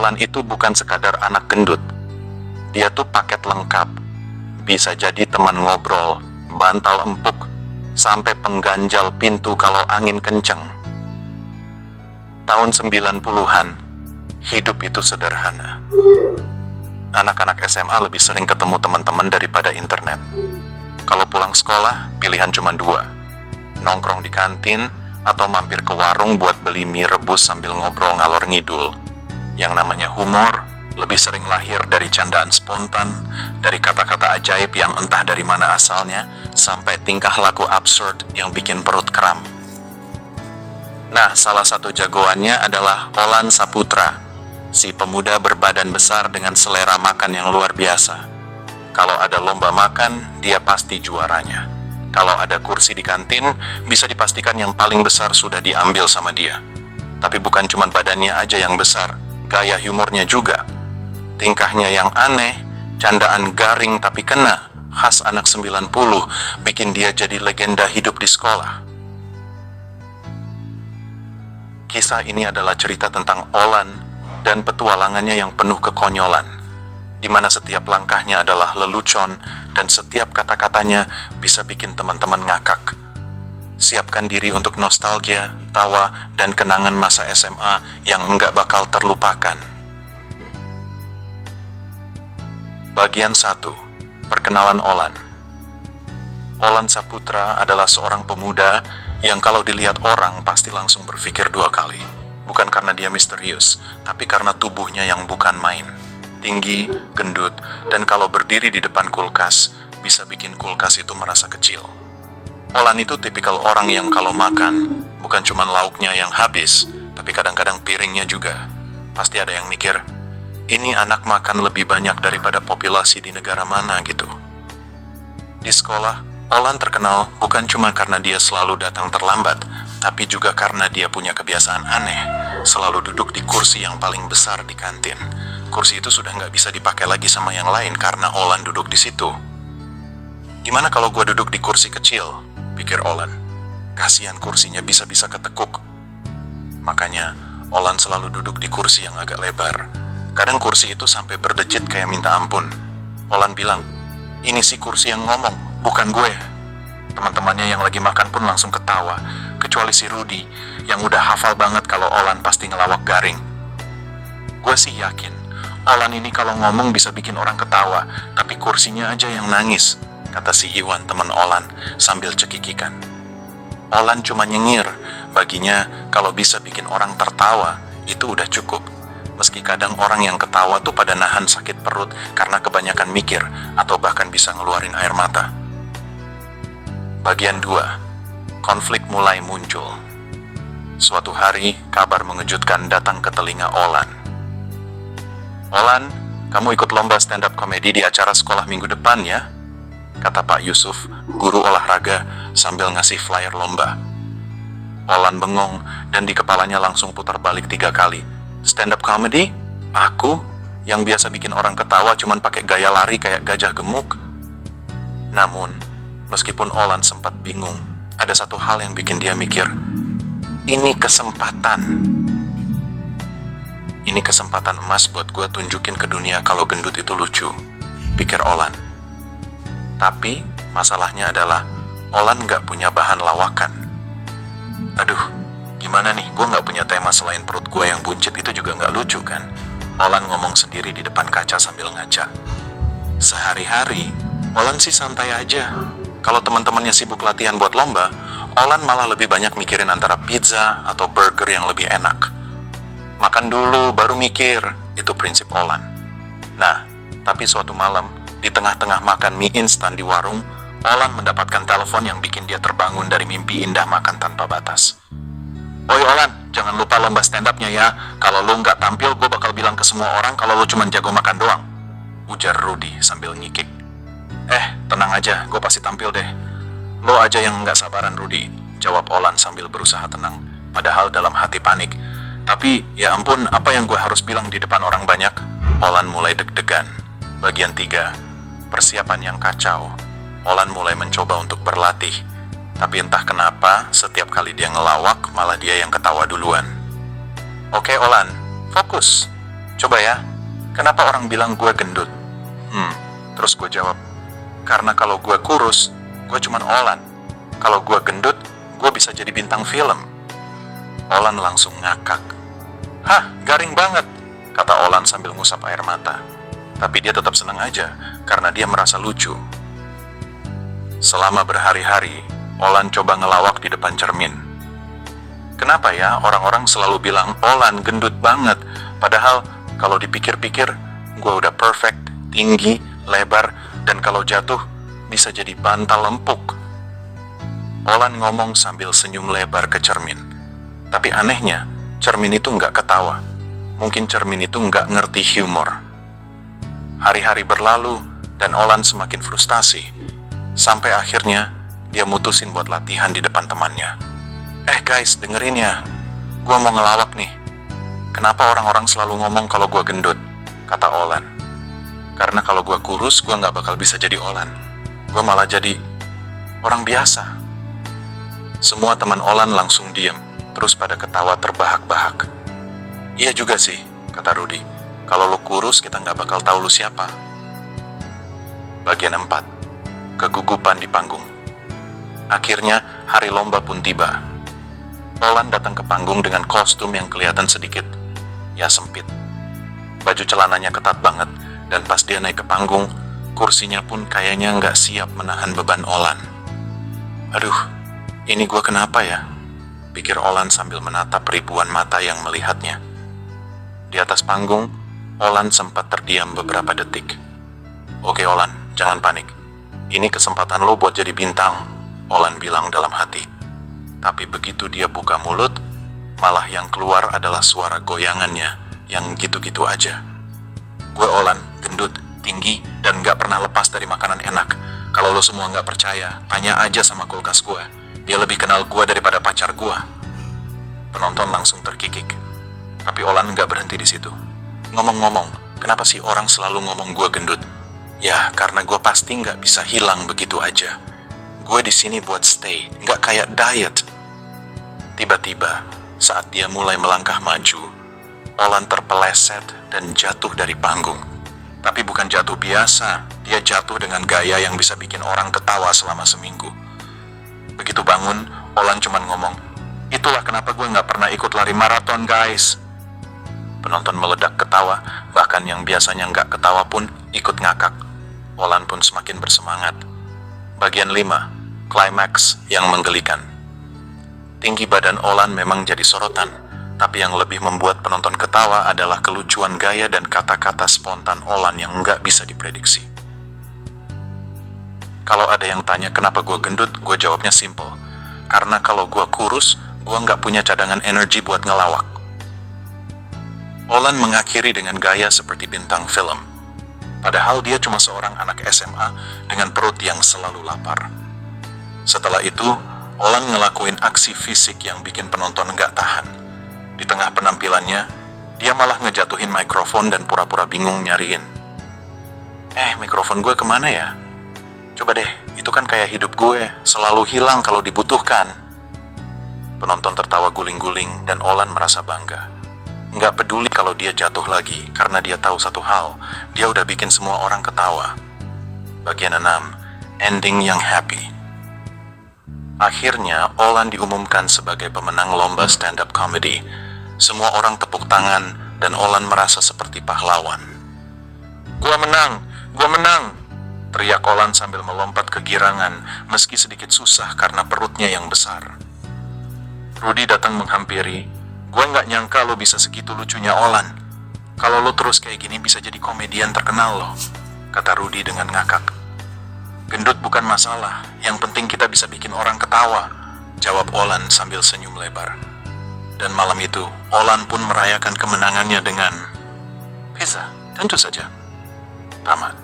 Olan itu bukan sekadar anak gendut. Dia tuh paket lengkap. Bisa jadi teman ngobrol, bantal empuk, sampai pengganjal pintu kalau angin kenceng. Tahun 90-an, hidup itu sederhana. Anak-anak SMA lebih sering ketemu teman-teman daripada internet. Kalau pulang sekolah, pilihan cuma dua. Nongkrong di kantin, atau mampir ke warung buat beli mie rebus sambil ngobrol ngalor ngidul. Yang namanya humor, lebih sering lahir dari candaan spontan, dari kata-kata ajaib yang entah dari mana asalnya, sampai tingkah laku absurd yang bikin perut kram. Nah, salah satu jagoannya adalah Olan Saputra, si pemuda berbadan besar dengan selera makan yang luar biasa. Kalau ada lomba makan, dia pasti juaranya. Kalau ada kursi di kantin, bisa dipastikan yang paling besar sudah diambil sama dia. Tapi bukan cuma badannya aja yang besar, gaya humornya juga. Tingkahnya yang aneh, candaan garing tapi kena, khas anak 90, bikin dia jadi legenda hidup di sekolah. Kisah ini adalah cerita tentang Olan dan petualangannya yang penuh kekonyolan, di mana setiap langkahnya adalah lelucon dan setiap kata-katanya bisa bikin teman-teman ngakak. Siapkan diri untuk nostalgia, tawa, dan kenangan masa SMA yang nggak bakal terlupakan. Bagian 1. Perkenalan Olan. Olan Saputra adalah seorang pemuda yang kalau dilihat orang pasti langsung berpikir dua kali. Bukan karena dia misterius, tapi karena tubuhnya yang bukan main. Tinggi, gendut, dan kalau berdiri di depan kulkas, bisa bikin kulkas itu merasa kecil. Olan itu tipikal orang yang kalau makan, bukan cuma lauknya yang habis, tapi kadang-kadang piringnya juga. Pasti ada yang mikir, ini anak makan lebih banyak daripada populasi di negara mana gitu. Di sekolah, Olan terkenal bukan cuma karena dia selalu datang terlambat, tapi juga karena dia punya kebiasaan aneh, selalu duduk di kursi yang paling besar di kantin. Kursi itu sudah nggak bisa dipakai lagi sama yang lain karena Olan duduk di situ. Gimana kalau gue duduk di kursi kecil? Pikir Olan. Kasihan kursinya bisa-bisa ketekuk. Makanya, Olan selalu duduk di kursi yang agak lebar. Kadang kursi itu sampai berdejit kayak minta ampun. Olan bilang, ini sih kursi yang ngomong, bukan gue. Teman-temannya yang lagi makan pun langsung ketawa, kecuali si Rudy, yang udah hafal banget kalau Olan pasti ngelawak garing. Gue sih yakin, Olan ini kalau ngomong bisa bikin orang ketawa, tapi kursinya aja yang nangis, kata si Iwan teman Olan sambil cekikikan. Olan cuma nyengir, baginya kalau bisa bikin orang tertawa, itu udah cukup. Meski kadang orang yang ketawa tuh pada nahan sakit perut karena kebanyakan mikir, atau bahkan bisa ngeluarin air mata. Bagian 2. Konflik mulai muncul. Suatu hari, kabar mengejutkan datang ke telinga Olan. Olan, kamu ikut lomba stand-up komedi di acara sekolah minggu depan ya? Kata Pak Yusuf, guru olahraga, sambil ngasih flyer lomba. Olan bengong, dan di kepalanya langsung putar balik 3 kali. Stand-up comedy? Aku? Yang biasa bikin orang ketawa cuman pakai gaya lari kayak gajah gemuk? Namun, meskipun Olan sempat bingung, ada satu hal yang bikin dia mikir, ini kesempatan. Ini kesempatan emas buat gue tunjukin ke dunia kalau gendut itu lucu, pikir Olan. Tapi, masalahnya adalah, Olan gak punya bahan lawakan. Aduh, gimana nih, gue gak punya tema selain perut gue yang buncit itu juga gak lucu kan? Olan ngomong sendiri di depan kaca sambil ngaca. Sehari-hari, Olan sih santai aja. Kalau teman-temannya sibuk latihan buat lomba, Olan malah lebih banyak mikirin antara pizza atau burger yang lebih enak. Makan dulu, baru mikir, itu prinsip Olan. Nah, tapi suatu malam, di tengah-tengah makan mie instan di warung, Olan mendapatkan telepon yang bikin dia terbangun dari mimpi indah makan tanpa batas. Oi Olan, jangan lupa lomba stand-up-nya ya. Kalau lo nggak tampil, gue bakal bilang ke semua orang kalau lo cuma jago makan doang. Ujar Rudy sambil ngikik. Tenang aja, gue pasti tampil deh. Lo aja yang nggak sabaran Rudy, jawab Olan sambil berusaha tenang, padahal dalam hati panik. Tapi, ya ampun, apa yang gue harus bilang di depan orang banyak? Olan mulai deg-degan. Bagian 3. Persiapan yang kacau. Olan mulai mencoba untuk berlatih. Tapi entah kenapa, setiap kali dia ngelawak, malah dia yang ketawa duluan. Oke Olan, fokus. Coba ya, kenapa orang bilang gue gendut? Terus gue jawab, karena kalau gue kurus, gue cuman Olan. Kalau gue gendut, gue bisa jadi bintang film. Olan langsung ngakak. Hah, garing banget, kata Olan sambil ngusap air mata. Tapi dia tetap senang aja, karena dia merasa lucu. Selama berhari-hari, Olan coba ngelawak di depan cermin. Kenapa ya orang-orang selalu bilang Olan gendut banget, padahal kalau dipikir-pikir, gue udah perfect, tinggi, lebar, dan kalau jatuh, bisa jadi bantal empuk. Olan ngomong sambil senyum lebar ke cermin. Tapi anehnya, cermin itu nggak ketawa. Mungkin cermin itu nggak ngerti humor. Hari-hari berlalu, dan Olan semakin frustasi. Sampai akhirnya, dia mutusin buat latihan di depan temannya. Guys, dengerin ya. Gue mau ngelawak nih. Kenapa orang-orang selalu ngomong kalau gue gendut? Kata Olan. Karena kalau gue kurus, gue nggak bakal bisa jadi Olan. Gue malah jadi orang biasa. Semua teman Olan langsung diam, terus pada ketawa terbahak-bahak. Iya juga sih, kata Rudy. Kalau lu kurus, kita nggak bakal tahu lu siapa. Bagian 4. Kegugupan di panggung. Akhirnya, hari lomba pun tiba. Olan datang ke panggung dengan kostum yang kelihatan sedikit, ya sempit. Baju celananya ketat banget, dan pas dia naik ke panggung, kursinya pun kayaknya nggak siap menahan beban Olan. Aduh, ini gue kenapa ya? Pikir Olan sambil menatap ribuan mata yang melihatnya. Di atas panggung, Olan sempat terdiam beberapa detik. Oke Olan, jangan panik. Ini kesempatan lo buat jadi bintang, Olan bilang dalam hati. Tapi begitu dia buka mulut, malah yang keluar adalah suara goyangannya yang gitu-gitu aja. Gue Olan, gendut, tinggi, dan gak pernah lepas dari makanan enak. Kalau lo semua gak percaya, tanya aja sama kulkas gue. Dia lebih kenal gue daripada pacar gue. Penonton langsung terkikik. Tapi Olan gak berhenti di situ. Ngomong-ngomong, kenapa sih orang selalu ngomong gue gendut? Ya, karena gue pasti gak bisa hilang begitu aja. Gue di sini buat stay, gak kayak diet. Tiba-tiba, saat dia mulai melangkah maju, Olan terpeleset dan jatuh dari panggung. Tapi bukan jatuh biasa, dia jatuh dengan gaya yang bisa bikin orang ketawa selama seminggu. Begitu bangun, Olan cuma ngomong, itulah kenapa gue gak pernah ikut lari maraton guys. Penonton meledak ketawa, bahkan yang biasanya gak ketawa pun ikut ngakak. Olan pun semakin bersemangat. Bagian 5, klimaks yang menggelikan. Tinggi badan Olan memang jadi sorotan, tapi yang lebih membuat penonton ketawa adalah kelucuan gaya dan kata-kata spontan Olan yang nggak bisa diprediksi. Kalau ada yang tanya kenapa gue gendut, gue jawabnya simple. Karena kalau gue kurus, gue nggak punya cadangan energi buat ngelawak. Olan mengakhiri dengan gaya seperti bintang film. Padahal dia cuma seorang anak SMA dengan perut yang selalu lapar. Setelah itu, Olan ngelakuin aksi fisik yang bikin penonton nggak tahan. Di tengah penampilannya, dia malah ngejatuhin mikrofon dan pura-pura bingung nyariin. Mikrofon gue kemana ya? Coba deh, itu kan kayak hidup gue, selalu hilang kalau dibutuhkan. Penonton tertawa guling-guling dan Olan merasa bangga. Nggak peduli kalau dia jatuh lagi, karena dia tahu satu hal, dia udah bikin semua orang ketawa. Bagian 6, ending yang happy. Akhirnya, Olan diumumkan sebagai pemenang lomba stand-up comedy. Semua orang tepuk tangan, dan Olan merasa seperti pahlawan. Gua menang! Gua menang! Teriak Olan sambil melompat kegirangan, meski sedikit susah karena perutnya yang besar. Rudy datang menghampiri. Gua nggak nyangka lo bisa segitu lucunya Olan. Kalau lo terus kayak gini bisa jadi komedian terkenal lo, kata Rudy dengan ngakak. Gendut bukan masalah, yang penting kita bisa bikin orang ketawa, jawab Olan sambil senyum lebar. Dan malam itu, Olan pun merayakan kemenangannya dengan pizza, tentu saja. Tamat.